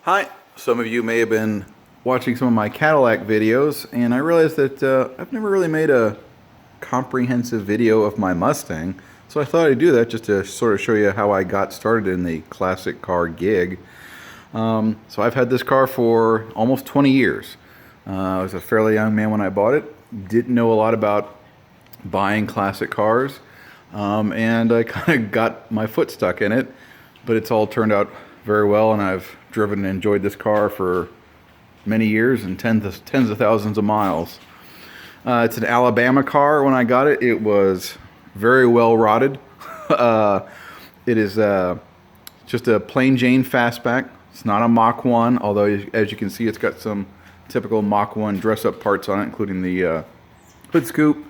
Hi, some of you may have been watching some of my Cadillac videos, and I realized that I've never really made a comprehensive video of my Mustang, so I thought I'd do that just to sort of show you how I got started in the classic car gig. So I've had this car for almost 20 years. I was a fairly young man when I bought it, didn't know a lot about buying classic cars, and I kind of got my foot stuck in it, but it's all turned out very well, and I've driven and enjoyed this car for many years and tens of thousands of miles. It's an Alabama car. When I got it, it was very well rotted. It is just a plain Jane fastback. It's not a Mach 1, although as you can see, it's got some typical Mach 1 dress-up parts on it, including the hood scoop,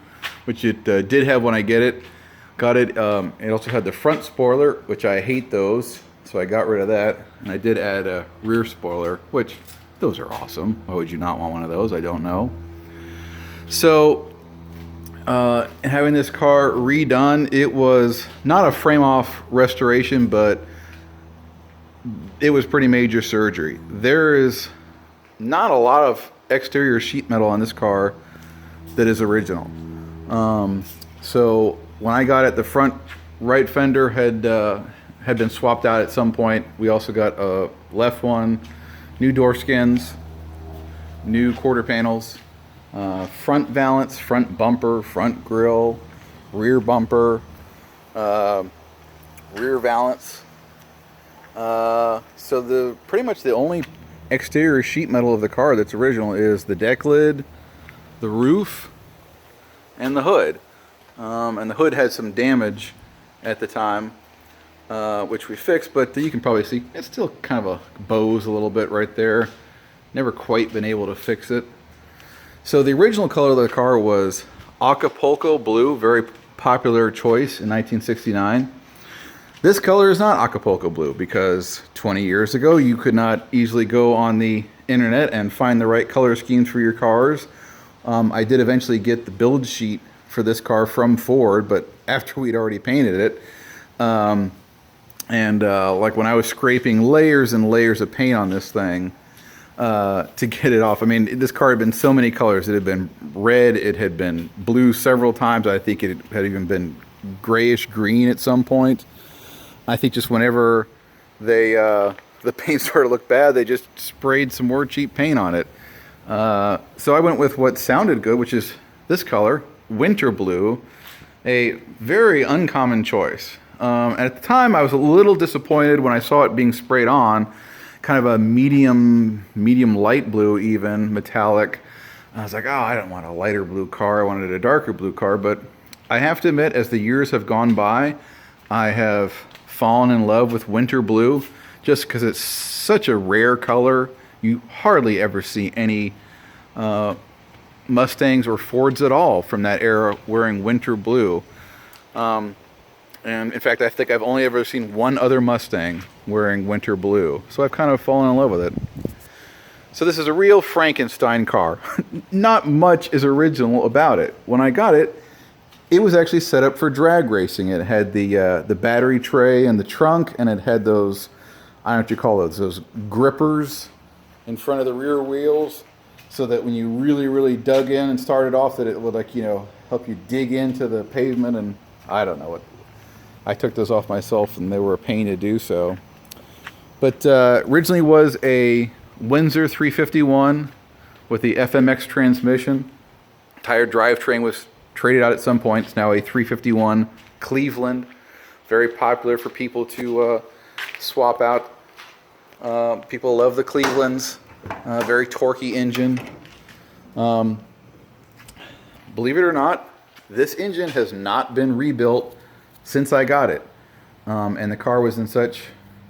which it did have when I got it. It also had the front spoiler, which I hate those, so I got rid of that. And I did add a rear spoiler, which those are awesome. Why would you not want one of those? I don't know. So having this car redone, it was not a frame-off restoration, but it was pretty major surgery. There is not a lot of exterior sheet metal on this car that is original. So when I got it, the front right fender had been swapped out at some point. We also got a left one, new door skins, new quarter panels, front valance, front bumper, front grille, rear bumper, rear valance. So pretty much the only exterior sheet metal of the car that's original is the deck lid, the roof, and the hood. And the hood had some damage at the time, which we fixed, but you can probably see it's still kind of a bows a little bit right there. Never quite been able to fix it. So the original color of the car was Acapulco blue, very popular choice in 1969. This color is not Acapulco blue because 20 years ago you could not easily go on the internet and find the right color schemes for your cars. I did eventually get the build sheet for this car from Ford, but after we'd already painted it. Like when I was scraping layers and layers of paint on this thing to get it off. I mean, this car had been so many colors. It had been red, it had been blue several times. I think it had even been grayish green at some point. I think just whenever the paint started to look bad, they just sprayed some more cheap paint on it. So I went with what sounded good, which is this color, winter blue, a very uncommon choice. At the time, I was a little disappointed when I saw it being sprayed on, kind of a medium light blue, even metallic. I was like, oh, I don't want a lighter blue car. I wanted a darker blue car. But I have to admit, as the years have gone by, I have fallen in love with winter blue just because it's such a rare color. You hardly ever see any Mustangs or Fords at all from that era wearing winter blue. And in fact, I think I've only ever seen one other Mustang wearing winter blue. So I've kind of fallen in love with it. So this is a real Frankenstein car. Not much is original about it. When I got it, it was actually set up for drag racing. It had the battery tray in the trunk, and it had those, I don't know what you call those grippers in front of the rear wheels, so that when you really dug in and started off, that it would, like, help you dig into the pavement. And I don't know what. I took those off myself, and they were a pain to do so. But originally was a Windsor 351 with the FMX transmission. Tire drivetrain was traded out at some point. It's now a 351 Cleveland. Very popular for people to swap out. People love the Clevelands. Very torquey engine. Believe it or not, this engine has not been rebuilt since I got it. And the car was in such,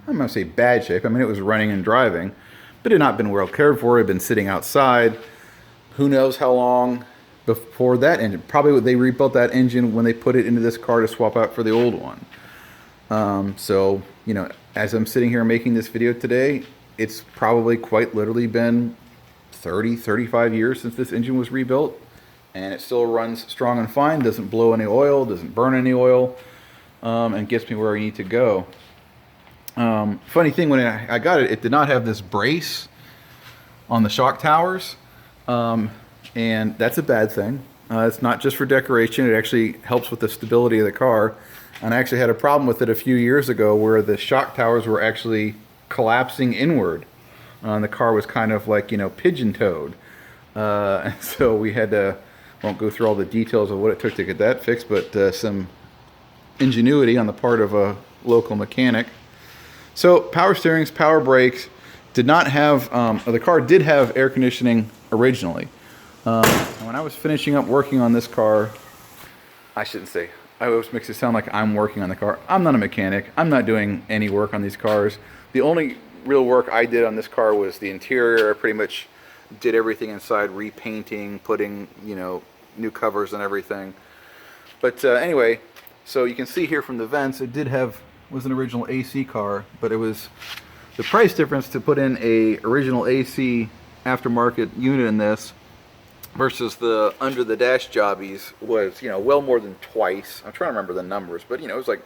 I'm not going to say bad shape. I mean, it was running and driving, but it had not been well cared for. It had been sitting outside. Who knows how long before that engine. Probably they rebuilt that engine when they put it into this car to swap out for the old one. So, as I'm sitting here making this video today, it's probably quite literally been 30, 35 years since this engine was rebuilt. And it still runs strong and fine, doesn't blow any oil, doesn't burn any oil, and gets me where I need to go. Funny thing, when I got it, it did not have this brace on the shock towers, and that's a bad thing. It's not just for decoration, it actually helps with the stability of the car. And I actually had a problem with it a few years ago where the shock towers were actually collapsing inward. And the car was kind of like, pigeon-toed. And so we had to, won't go through all the details of what it took to get that fixed, but some ingenuity on the part of a local mechanic. So power steerings, power brakes, did not have, the car did have air conditioning originally. And when I was finishing up working on this car, I shouldn't say, I always makes it sound like I'm working on the car. I'm not a mechanic. I'm not doing any work on these cars. The only real work I did on this car was the interior. I pretty much did everything inside, repainting, putting, new covers and everything. But anyway, so you can see here from the vents, it was an original AC car, but it was the price difference to put in a original AC aftermarket unit in this versus the under the dash jobbies was, well more than twice. I'm trying to remember the numbers, but it was like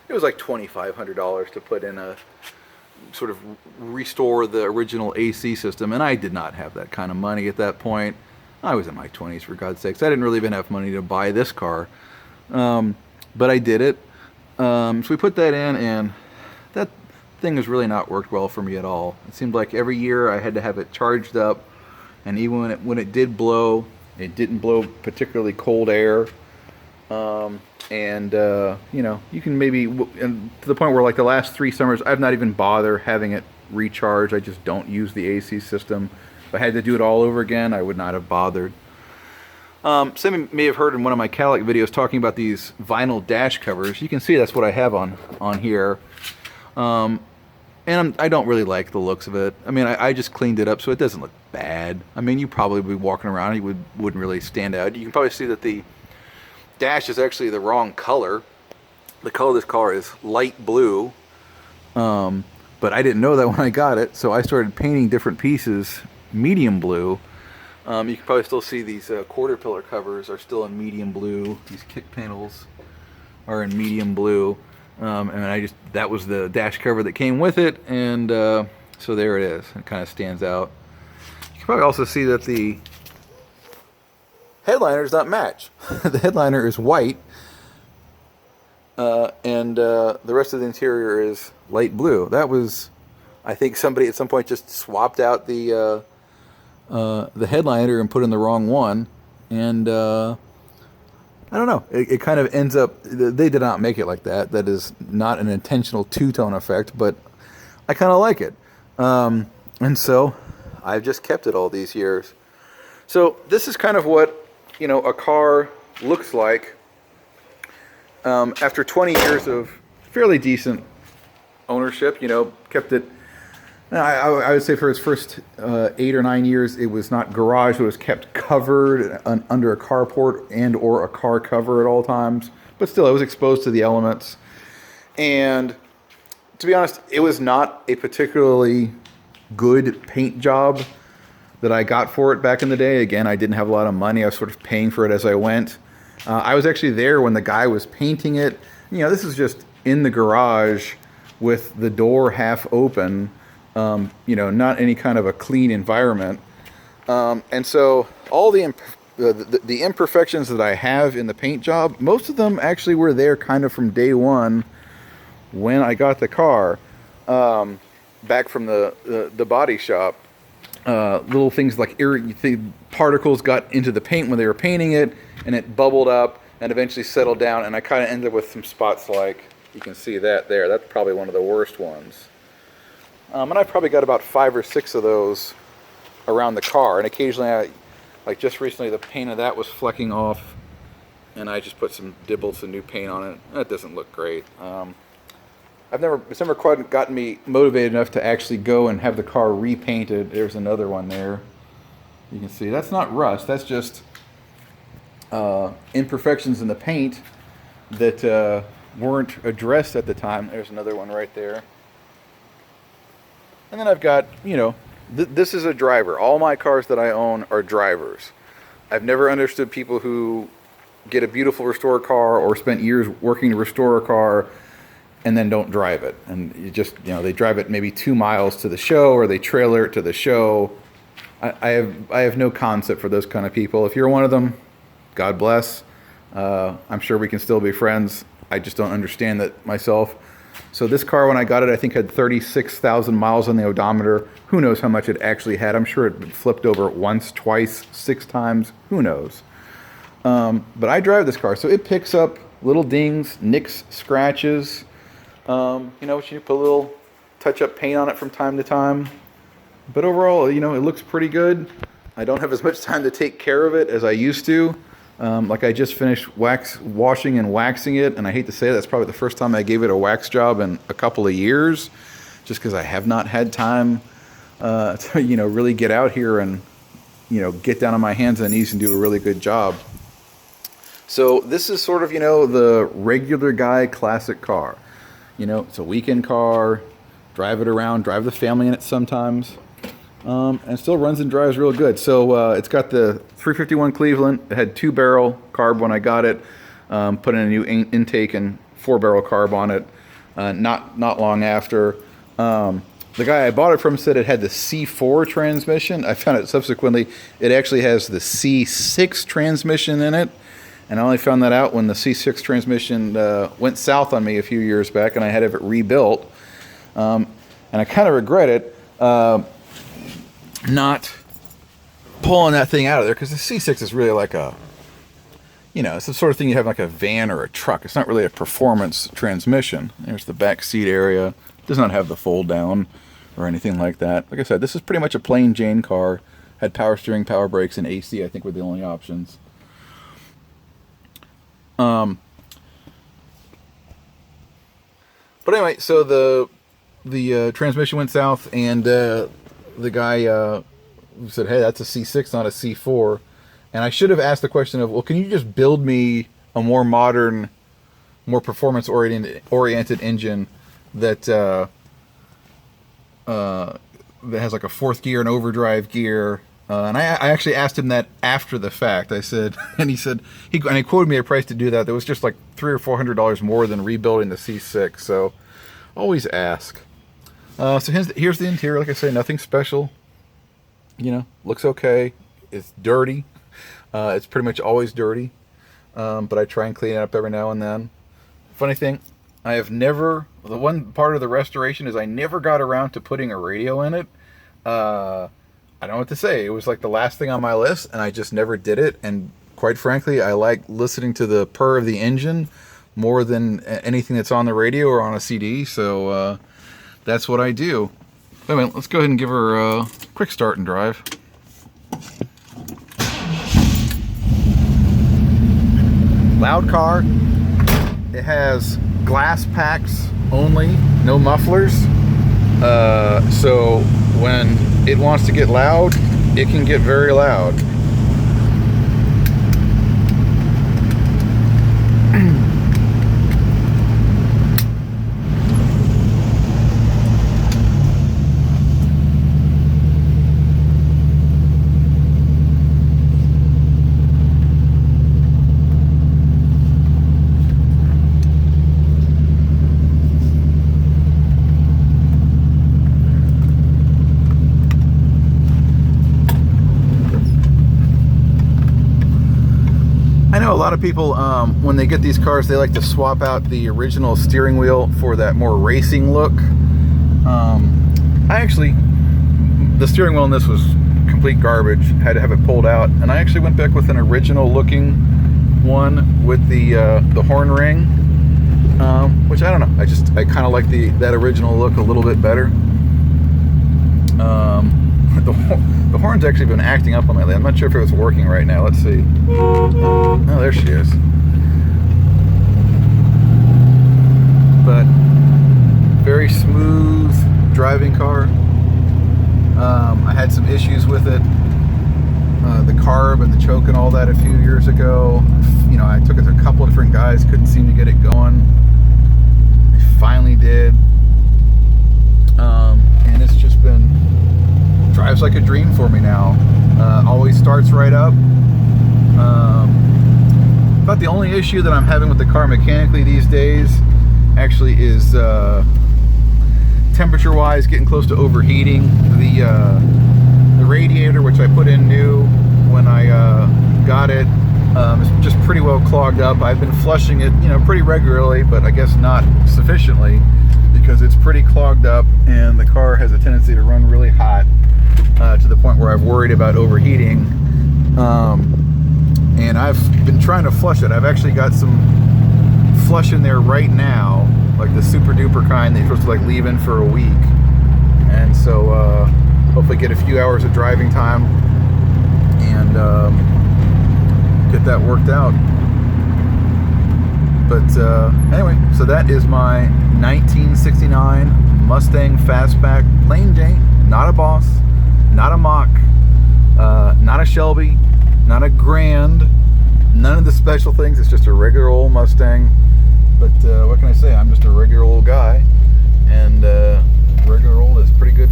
$2,500 to put in a sort of restore the original AC system, and I did not have that kind of money at that point. I was in my 20s, for God's sakes. I didn't really even have money to buy this car, but I did it. So we put that in, and that thing has really not worked well for me at all. It seemed like every year I had to have it charged up, and even when it did blow, it didn't blow particularly cold air. You can maybe, and to the point where like the last 3 summers, I've not even bothered having it recharged. I just don't use the AC system. If I had to do it all over again, I would not have bothered. Some may have heard in one of my Cadillac videos talking about these vinyl dash covers. You can see that's what I have on here. And I don't really like the looks of it. I mean, I just cleaned it up so it doesn't look bad. I mean, you probably would be walking around and you wouldn't really stand out. You can probably see that the dash is actually the wrong color. The color of this car is light blue. But I didn't know that when I got it, so I started painting different pieces medium blue. You can probably still see these quarter pillar covers are still in medium blue. These kick panels are in medium blue. And that was the dash cover that came with it, and so there it is. It kind of stands out. You can probably also see that the headliner does not match. The headliner is white, and the rest of the interior is light blue. That was, I think somebody at some point just swapped out the headliner and put in the wrong one, and I don't know. It kind of ends up, they did not make it like that. That is not an intentional two-tone effect, but I kind of like it. And so I've just kept it all these years. So this is kind of what, a car looks like after 20 years of fairly decent ownership. Kept it, I would say for its first 8 or 9 years, it was not garage. It was kept covered under a carport and or a car cover at all times. But still, it was exposed to the elements. And to be honest, it was not a particularly good paint job that I got for it back in the day. Again, I didn't have a lot of money. I was sort of paying for it as I went. I was actually there when the guy was painting it. This is just in the garage with the door half open. Not any kind of a clean environment. And so all the imperfections that I have in the paint job, most of them actually were there kind of from day one when I got the car back from the body shop. Little things like particles got into the paint when they were painting it, and it bubbled up and eventually settled down, and I kind of ended up with some spots like, you can see that there. That's probably one of the worst ones. And I've probably got about 5 or 6 of those around the car. And occasionally, like just recently, the paint of that was flecking off. And I just put some new paint on it. That doesn't look great. It's never quite gotten me motivated enough to actually go and have the car repainted. There's another one there. You can see, that's not rust. That's just imperfections in the paint that weren't addressed at the time. There's another one right there. And then I've got, this is a driver. All my cars that I own are drivers. I've never understood people who get a beautiful restore car or spent years working to restore a car and then don't drive it. And you just, they drive it maybe 2 miles to the show, or they trailer it to the show. I have no concept for those kind of people. If you're one of them, God bless. I'm sure we can still be friends. I just don't understand that myself. So this car, when I got it, I think had 36,000 miles on the odometer. Who knows how much it actually had? I'm sure it flipped over once, twice, 6 times. Who knows? But I drive this car, so it picks up little dings, nicks, scratches. You put a little touch-up paint on it from time to time. But overall, it looks pretty good. I don't have as much time to take care of it as I used to. Like I just finished washing and waxing it, and I hate to say it, that's probably the first time I gave it a wax job in a couple of years, just because I have not had time to really get out here and get down on my hands and knees and do a really good job. So this is sort of the regular guy classic car. It's a weekend car. Drive it around, drive the family in it sometimes. And it still runs and drives real good. So it's got the 351 Cleveland. It had 2-barrel carb when I got it. Put in a new intake and 4-barrel carb on it. Not long after. The guy I bought it from said it had the C4 transmission. I found out subsequently it actually has the C6 transmission in it. And I only found that out when the C6 transmission went south on me a few years back, and I had to have it rebuilt. And I kind of regret it. Not pulling that thing out of there, because the C6 is really like it's the sort of thing you have like a van or a truck. It's not really a performance transmission. There's the back seat area. It does not have the fold down or anything like that. Like I said, this is pretty much a plain Jane car. Had power steering, power brakes, and AC, I think, were the only options. But anyway, so the transmission went south, and the guy said, "Hey, that's a C6, not a C4." And I should have asked the question of, "Well, can you just build me a more modern, more performance-oriented engine that has like a 4th gear and overdrive gear?" And I actually asked him that after the fact. I said, and he said, he quoted me a price to do that. That was just like $300 or $400 more than rebuilding the C6. So always ask. So here's the interior. Like I say, nothing special. Looks okay. It's dirty. It's pretty much always dirty. But I try and clean it up every now and then. Funny thing, the one part of the restoration is I never got around to putting a radio in it. I don't know what to say. It was like the last thing on my list, and I just never did it. And quite frankly, I like listening to the purr of the engine more than anything that's on the radio or on a CD. So that's what I do. Anyway, let's go ahead and give her a quick start and drive. Loud car. It has glass packs only, no mufflers. So when it wants to get loud, it can get very loud. A lot of people, when they get these cars, they like to swap out the original steering wheel for that more racing look. The steering wheel in this was complete garbage. Had to have it pulled out, and I actually went back with an original looking one with the horn ring, which I don't know. I kind of like that original look a little bit better. The horn's actually been acting up on my lately. I'm not sure if it was working right now. Let's see. Oh, there she is. But very smooth driving car. I had some issues with it. The carb and the choke and all that a few years ago. I took it to a couple of different guys, couldn't seem to get it going. I finally did. And it's just been drives like a dream for me now. Always starts right up. About the only issue that I'm having with the car mechanically these days actually is temperature-wise getting close to overheating. The radiator, which I put in new when I got it, is just pretty well clogged up. I've been flushing it, pretty regularly, but I guess not sufficiently because it's pretty clogged up, and the car has a tendency to run really hot to the point where I've worried about overheating. And I've been trying to flush it. I've actually got some flush in there right now, like the super duper kind that you're supposed to like leave in for a week, and so hopefully get a few hours of driving time and get that worked out. But anyway, so that is my 1969 Mustang Fastback, plain Jane, not a Boss, not a Mach, not a Shelby, not a Grand, none of the special things. It's just a regular old Mustang. But what can I say? I'm just a regular old guy, and regular old is pretty good.